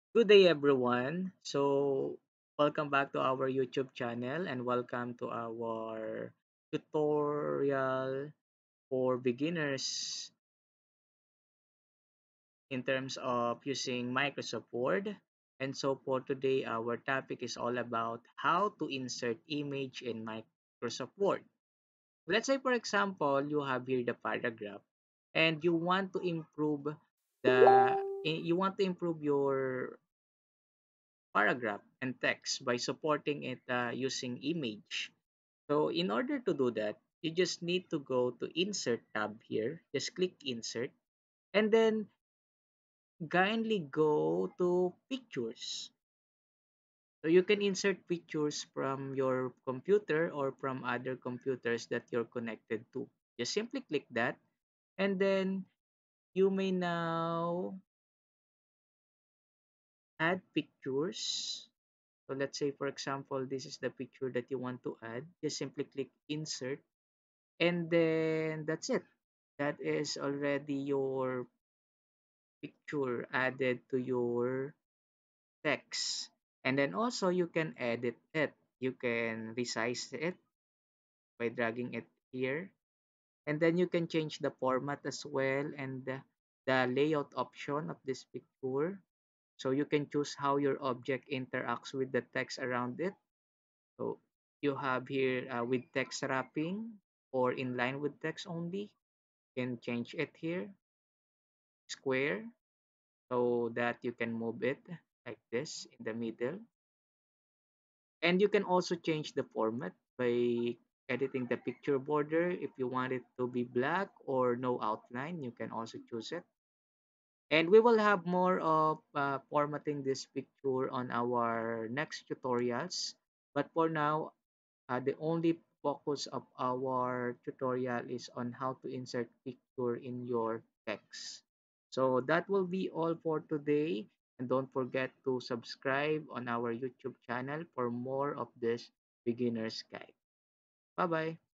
Good day, everyone. Welcome back to our YouTube channel and welcome to our tutorial for beginners in terms of using Microsoft Word. And so, for today, our topic is all about how to insert image in Microsoft Word. Let's say, for example, you have here the paragraph and you want to improve your paragraph and text by supporting it using image. So in order to do that, you just need to go to Insert tab here. Just click Insert and then kindly go to Pictures. So you can insert pictures from your computer or from other computers that you're connected to. Just simply click that and then you may now add pictures. So let's say for example, this is the picture that you want to add. Just simply click Insert and then that's it. That is already your picture added to your text. And then also you can edit it. You can resize it by dragging it here. And then you can change the format as well and the layout option of this picture. So you can choose how your object interacts with the text around it. So you have here with text wrapping or in line with text only. You can change it here, square, so that you can move it like this in the middle. And you can also change the format by editing the picture border. If you want it to be black or no outline, you can also choose it. And we will have more of formatting this picture on our next tutorials. But for now, the only focus of our tutorial is on how to insert picture in your text. So that will be all for today. And don't forget to subscribe on our YouTube channel for more of this beginner's guide. Bye bye.